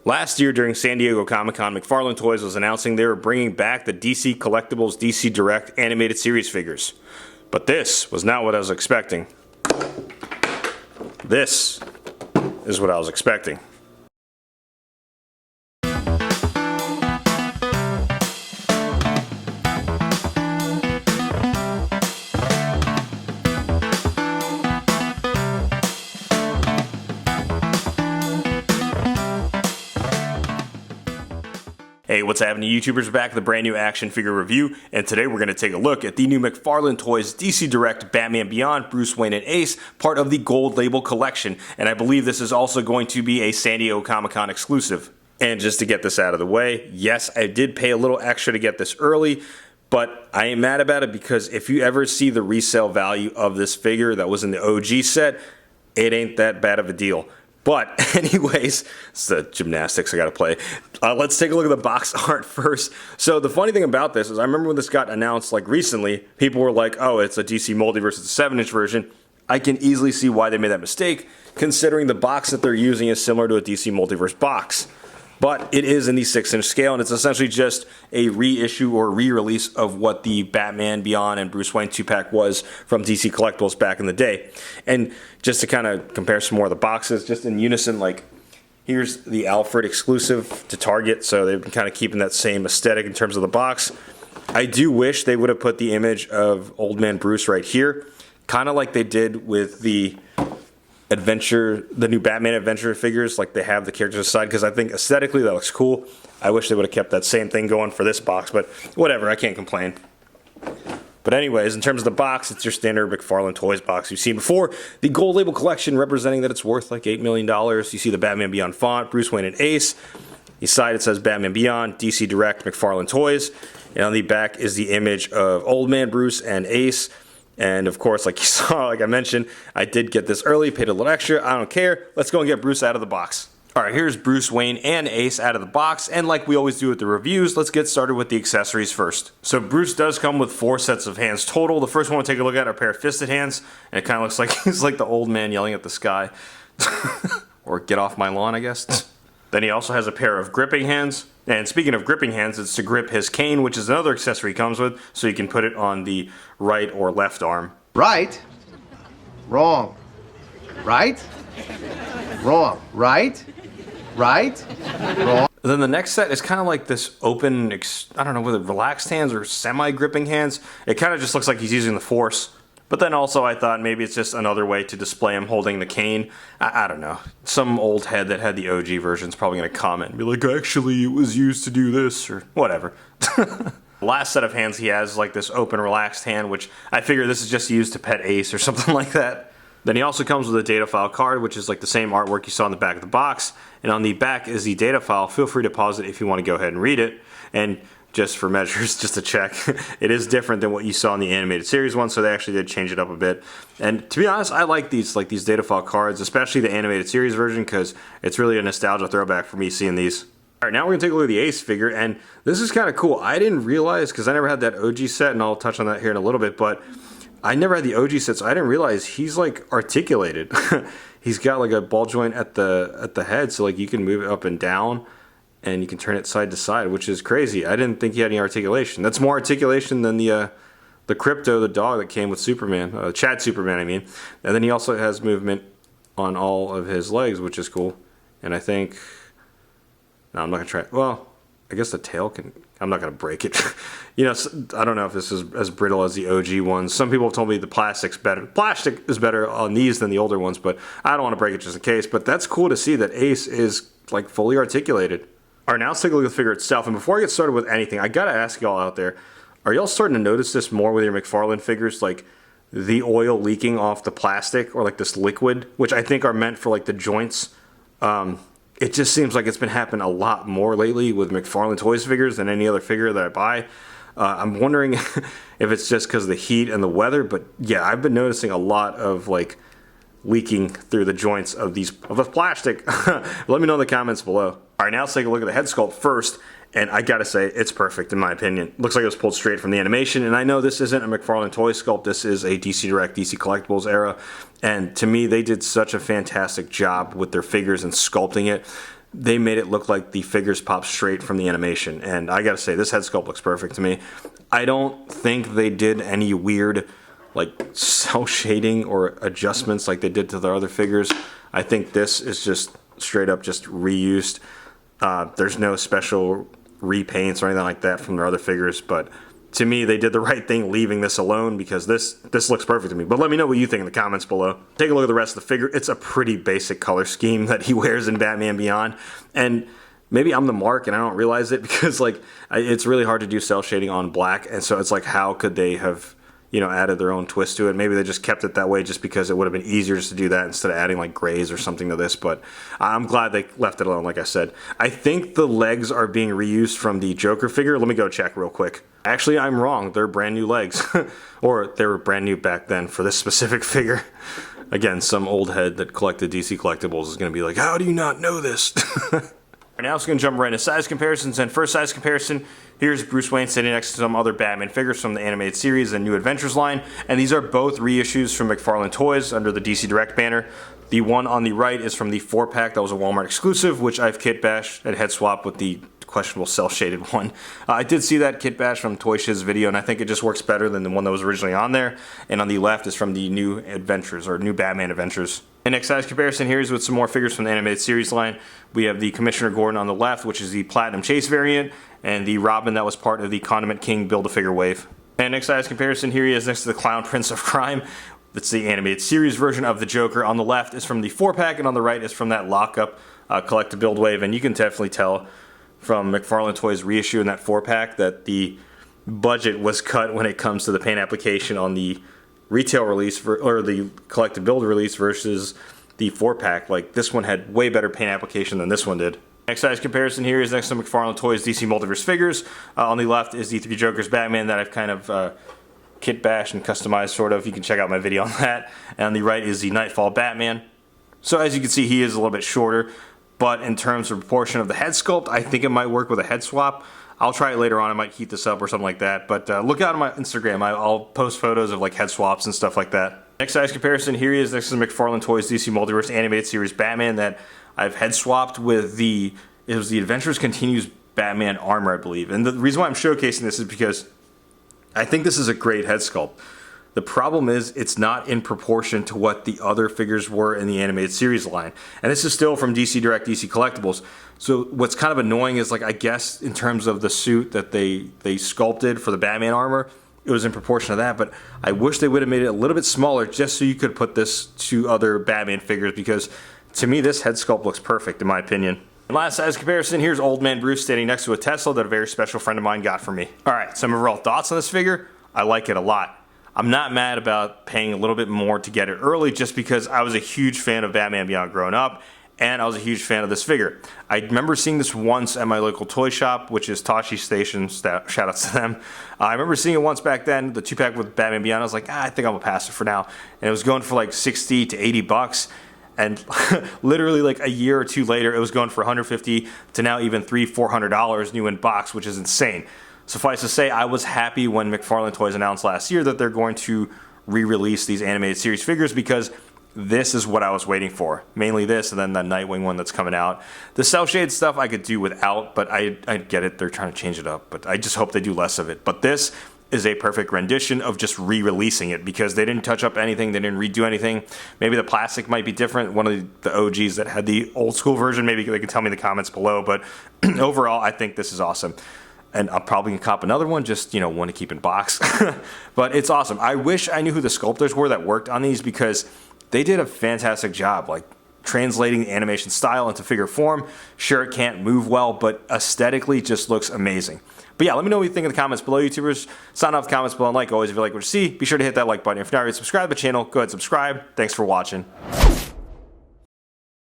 Last year during San Diego Comic-Con, McFarlane Toys was announcing they were bringing back the DC Collectibles DC Direct animated series figures. But this was not what I was expecting. This is what I was expecting. Hey, what's happening, YouTubers? Back with a brand new action figure review, and today we're going to take a look at the new McFarlane Toys DC Direct Batman Beyond Bruce Wayne and Ace, part of the Gold Label collection, and I believe this is also going to be a San Diego Comic-Con exclusive. And just to get this out of the way, yes, I did pay a little extra to get this early, but I ain't mad about it because if you ever see the resale value of this figure that was in the OG set, it ain't that bad of a deal. But anyways, it's the gymnastics I gotta play. Let's take a look at the box art first. So the funny thing about this is I remember when this got announced like recently, people were like, oh, it's a DC Multiverse, it's a 7-inch version. I can easily see why they made that mistake, considering the box that they're using is similar to a DC Multiverse box. But it is in the 6-inch scale, and it's essentially just a reissue or re-release of what the Batman Beyond and Bruce Wayne 2-pack was from DC Collectibles back in the day. And just to kind of compare some more of the boxes, just in unison, like, here's the Alfred exclusive to Target, so they've been kind of keeping that same aesthetic in terms of the box. I do wish they would have put the image of Old Man Bruce right here, kind of like they did with the the new Batman Adventure figures, like they have the characters aside, because I think aesthetically that looks cool. I wish they would have kept that same thing going for this box, but whatever, I can't complain. But anyways, in terms of the box, it's your standard McFarlane Toys box you've seen before. The Gold Label collection representing that it's worth like $8 million. You see the Batman Beyond font, Bruce Wayne and Ace. The side it says Batman Beyond, DC Direct, McFarlane Toys. And on the back is the image of Old Man Bruce and Ace. And of course, like you saw, like I mentioned, I did get this early, paid a little extra. I don't care. Let's go and get Bruce out of the box. Alright, here's Bruce Wayne and Ace out of the box, and like we always do with the reviews, let's get started with the accessories first. So Bruce does come with 4 sets of hands total. The first one we'll take a look at are a pair of fisted hands, and it kind of looks like he's like the old man yelling at the sky. Or get off my lawn, I guess. Then he also has a pair of gripping hands. And speaking of gripping hands, it's to grip his cane, which is another accessory he comes with, so you can put it on the right or left arm. Right? Wrong. Right? Wrong. Right? Right? Wrong. Then the next set is kind of like this open, I don't know whether relaxed hands or semi-gripping hands. It kind of just looks like he's using the force. But then also I thought maybe it's just another way to display him holding the cane. I don't know. Some old head that had the OG version is probably going to comment and be like, actually it was used to do this, or whatever. Last set of hands he has is like this open relaxed hand, which I figure this is just used to pet Ace or something like that. Then he also comes with a data file card, which is like the same artwork you saw in the back of the box. And on the back is the data file. Feel free to pause it if you want to go ahead and read it. And just for measures, just to check, it is different than what you saw in the animated series one, so they actually did change it up a bit. And to be honest, I like these data file cards, especially the animated series version, because it's really a nostalgia throwback for me seeing these. All right, now we're gonna take a look at the Ace figure, and this is kind of cool. I didn't realize, because I never had that OG set, and I'll touch on that here in a little bit, but I never had the OG set, so I didn't realize he's like articulated. He's got like a ball joint at the head, so like you can move it up and down, and you can turn it side to side, which is crazy. I didn't think he had any articulation. That's more articulation than the Crypto, the dog that came with Superman, Chad Superman, I mean. And then he also has movement on all of his legs, which is cool. And I think, no, I'm not gonna try. Well, I guess the tail can. I'm not gonna break it. You know, I don't know if this is as brittle as the OG ones. Some people have told me the plastic's better. Plastic is better on these than the older ones, but I don't want to break it just in case. But that's cool to see that Ace is like fully articulated. All right, now let's take a look at the figure itself. And before I get started with anything, I gotta ask y'all out there, are y'all starting to notice this more with your McFarlane figures? Like the oil leaking off the plastic, or like this liquid, which I think are meant for like the joints. It just seems like it's been happening a lot more lately with McFarlane Toys figures than any other figure that I buy. I'm wondering if it's just because of the heat and the weather, but yeah, I've been noticing a lot of like leaking through the joints of the plastic. Let me know in the comments below. All right, now let's take a look at the head sculpt first, and I gotta say, it's perfect in my opinion. Looks like it was pulled straight from the animation, and I know this isn't a McFarlane Toy sculpt, this is a DC Direct, DC Collectibles era, and to me, they did such a fantastic job with their figures and sculpting it. they made it look like the figures pop straight from the animation. And I gotta say, this head sculpt looks perfect to me. I don't think they did any weird like cell shading or adjustments like they did to their other figures. I think this is just straight up just reused. There's no special repaints or anything like that from their other figures, but to me, they did the right thing leaving this alone because this looks perfect to me. But let me know what you think in the comments below. Take a look at the rest of the figure. It's a pretty basic color scheme that he wears in Batman Beyond. And maybe I'm the mark and I don't realize it because like it's really hard to do cell shading on black. And so it's like, how could they have, you know, added their own twist to it? Maybe they just kept it that way just because it would have been easier just to do that instead of adding like grays or something to this. But I'm glad they left it alone, like I said. I think the legs are being reused from the Joker figure. Let me go check real quick. Actually, I'm wrong. They're brand new legs. Or they were brand new back then for this specific figure. Again, some old head that collected DC collectibles is going to be like, how do you not know this? Now it's going to jump right into size comparisons. And first size comparison, here's Bruce Wayne sitting next to some other Batman figures from the animated series and New Adventures line. And these are both reissues from McFarlane Toys under the DC Direct banner. The one on the right is from the 4-pack that was a Walmart exclusive, which I've kit bashed and head swapped with the questionable cell-shaded one. I did see that kit bash from Toy Shiz video, and I think it just works better than the one that was originally on there. And on the left is from the New Adventures, or New Batman Adventures. And next size comparison here is with some more figures from the animated series line. We have the Commissioner Gordon on the left, which is the Platinum Chase variant, and the Robin that was part of the Condiment King Build-A-Figure wave. And next size comparison here he is next to the Clown Prince of Crime. That's the animated series version of the Joker. On the left is from the 4-pack, and on the right is from that lockup collect-to-build wave. And you can definitely tell from McFarlane Toys reissue in that 4-pack that the budget was cut when it comes to the paint application on the retail release or the collect-to-build release versus the 4-pack. Like, this one had way better paint application than this one did. Next size comparison here is next to McFarlane Toys DC Multiverse figures. On the left is the 3 Jokers Batman that I've kind of kit bashed and customized, sort of. You can check out my video on that. And on the right is the Nightfall Batman. So as you can see, he is a little bit shorter, but in terms of proportion of the head sculpt, I think it might work with a head swap. I'll try it later on. I might heat this up or something like that. But look out on my Instagram. I'll post photos of like head swaps and stuff like that. Next size comparison, here he is next to the McFarlane Toys DC Multiverse Animated Series Batman that I've head swapped with it was the Adventures Continues Batman armor, I believe. And the reason why I'm showcasing this is because I think this is a great head sculpt. The problem is it's not in proportion to what the other figures were in the animated series line. And this is still from DC Direct, DC Collectibles. So what's kind of annoying is, like, I guess in terms of the suit that they sculpted for the Batman armor, it was in proportion to that, but I wish they would have made it a little bit smaller just so you could put this to other Batman figures, because to me this head sculpt looks perfect in my opinion. And last size comparison, here's Old Man Bruce standing next to a Tesla that a very special friend of mine got for me. Alright, some overall thoughts on this figure. I like it a lot. I'm not mad about paying a little bit more to get it early just because I was a huge fan of Batman Beyond growing up, and I was a huge fan of this figure. I remember seeing this once at my local toy shop, which is Tashi Station, shout outs to them. I remember seeing it once back then, the 2-pack with Batman Beyond. I was like, I think I'm gonna pass it for now. And it was going for like 60 to 80 bucks. And literally like a year or two later, it was going for 150 to now even $300-400 new in box, which is insane. Suffice to say, I was happy when McFarlane Toys announced last year that they're going to re-release these animated series figures, because this is what I was waiting for. Mainly this, and then the Nightwing one that's coming out. The cell shade stuff I could do without, but I get it. They're trying to change it up, but I just hope they do less of it. But this is a perfect rendition of just re-releasing it, because they didn't touch up anything, they didn't redo anything. Maybe the plastic might be different. One of the OGs that had the old school version, maybe they can tell me in the comments below, but overall I think this is awesome. And I'm probably gonna cop another one, just, you know, one to keep in box. But it's awesome. I wish I knew who the sculptors were that worked on these, because they did a fantastic job, like translating the animation style into figure form. Sure, it can't move well, but aesthetically just looks amazing. But yeah, let me know what you think in the comments below, YouTubers. Sign off the comments below, and like always, if you like what you see, be sure to hit that like button. If you're not already subscribed to the channel, go ahead and subscribe. Thanks for watching.